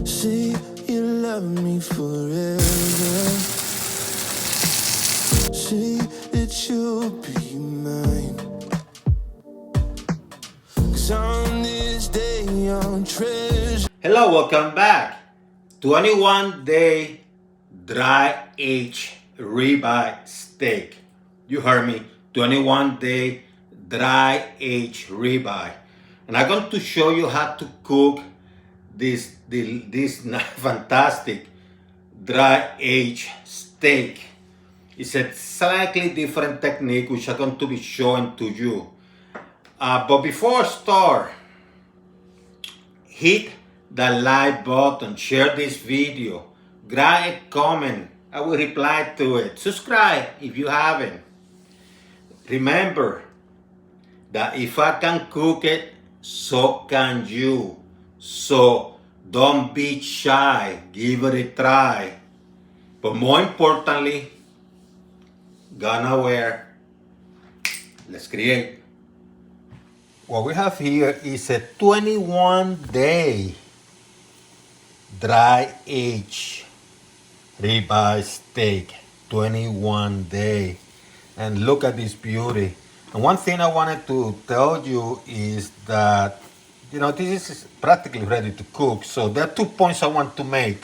Say you love me forever. Say that you'll be mine. 'Cause on this day I'll treasure. Hello, welcome back. 21-day dry age ribeye steak. You heard me. 21-day dry age ribeye. And I'm going to show you how to cook this fantastic dry age steak. It's a slightly different technique which I'm going to be showing to you. But before I start, hit the like button, share this video, write a comment, I will reply to it. Subscribe if you haven't. Remember that if I can cook it, so can you. So don't be shy, give it a try. But more importantly, gonna wear, let's create. What we have here is a 21-day dry age ribeye steak. 21-day. And look at this beauty. And one thing I wanted to tell you is that, this is practically ready to cook. So there are 2 points I want to make.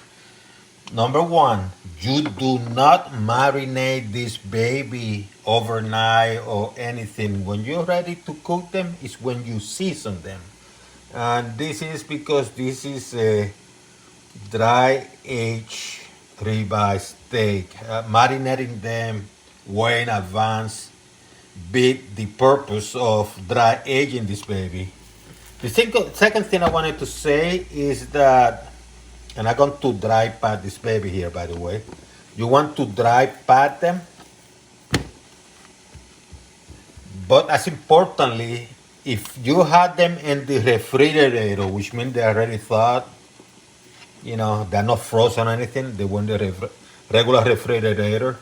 Number one, you do not marinate this baby overnight or anything. When you're ready to cook them is when you season them. And this is because this is a dry aged ribeye steak. Marinating them way in advance beat the purpose of dry aging this baby. The second thing I wanted to say is that, and I'm going to dry pat this baby here, by the way. You want to dry pat them, but as importantly, if you had them in the refrigerator, which means they already thawed, they're not frozen or anything, they were in the regular refrigerator,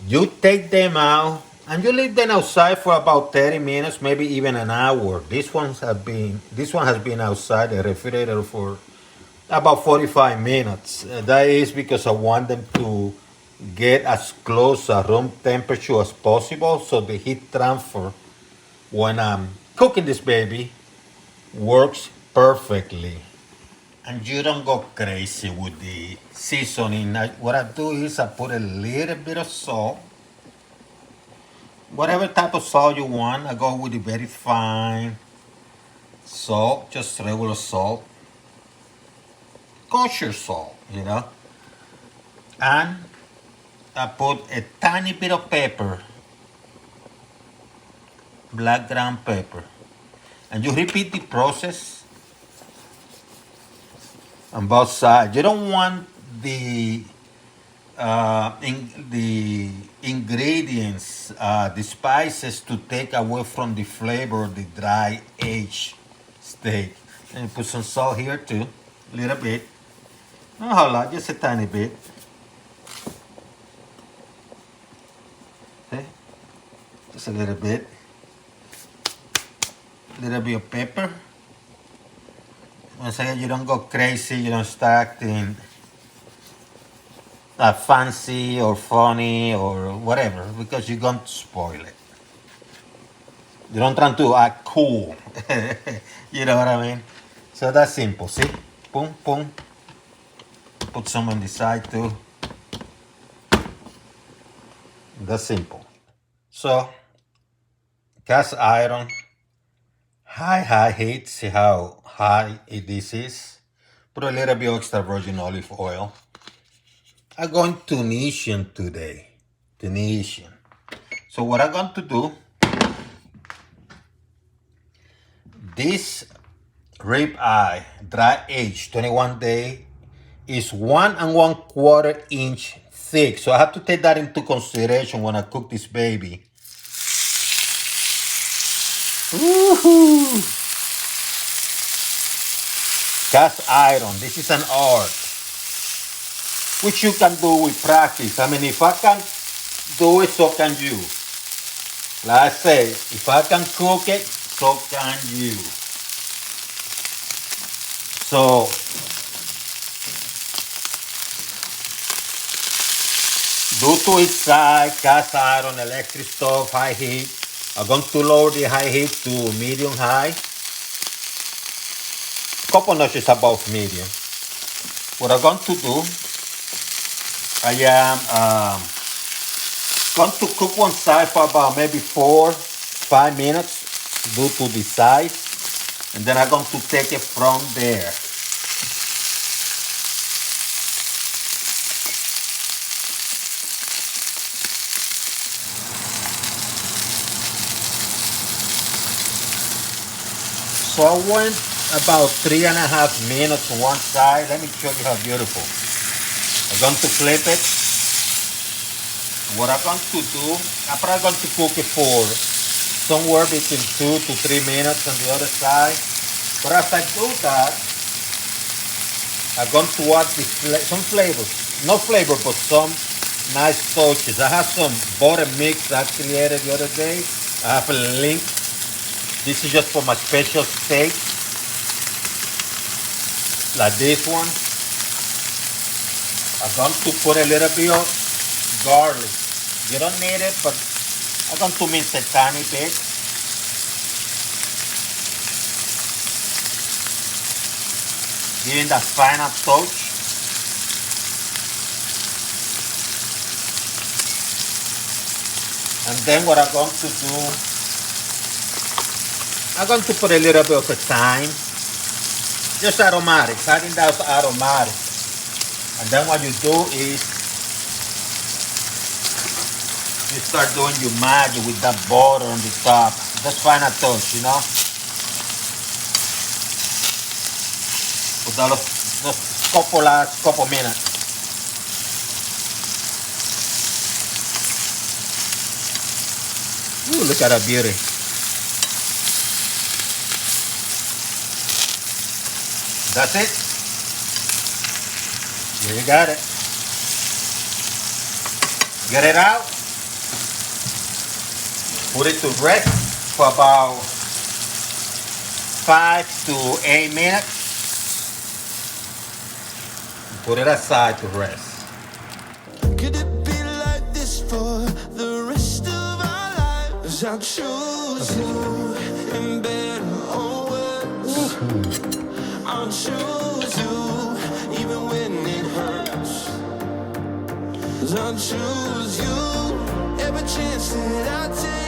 you take them out and you leave them outside for about 30 minutes, maybe even an hour. This one has been outside the refrigerator for about 45 minutes. That is because I want them to get as close to room temperature as possible, so the heat transfer when I'm cooking this baby works perfectly. And you don't go crazy with the seasoning. What I do is I put a little bit of salt. Whatever type of salt you want, I go with the very fine salt, just regular salt. Kosher salt, And I put a tiny bit of pepper, black ground pepper. And you repeat the process on both sides. You don't want the ingredients, the spices to take away from the flavor of the dry aged steak. And you put some salt here too, a little bit. Not a whole lot, just a tiny bit. Okay, just a little bit. A little bit of pepper. Once again, you don't go crazy, you don't start acting fancy or funny or whatever, because you're going to spoil it. You don't try to act cool. You know what I mean? So that's simple. See? Boom, boom. Put some on the side too. That's simple. So, cast iron, high heat. See how high this is. Put a little bit of extra virgin olive oil. I'm going Tunisian today. Tunisian. So what I'm going to do, this ribeye dry age 21-day is 1 1/4 inch thick. So I have to take that into consideration when I cook this baby. Woohoo! Cast iron. This is an art, which you can do with practice. I mean, if I can do it, so can you. Like I say, if I can cook it, so can you. So Do to each side, cast iron, electric stove, high heat. I'm going to lower the high heat to medium high. Couple notches above medium. What I'm going to do, I am going to cook one side for about maybe 4-5 minutes due to the size. And then I'm going to take it from there. So I went about 3.5 minutes on one side. Let me show you how beautiful. I'm going to flip it. What I'm going to do, I'm probably going to cook it for somewhere between 2 to 3 minutes on the other side. But as I do that, I'm going to add some flavors. No flavor, but some nice touches. I have some butter mix actually added the other day. I have a link. This is just for my special steak. Like this one. I'm going to put a little bit of garlic. You don't need it, but I'm going to mince a tiny bit. Giving that final touch. And then what I'm going to do, I'm going to put a little bit of thyme. Just aromatics, adding those aromatics. And then what you do is you start doing your magic with that butter on the top. Just final touch, you know. For those couple minutes. Ooh, look at that beauty. That's it. Here you got it. Get it out. Put it to rest for about 5 to 8 minutes. Put it aside to rest. Could it be like this for the rest of our lives? I'll choose you in better or worse. I'll choose you even when it hurts. 'Cause I'll choose you every chance that I take.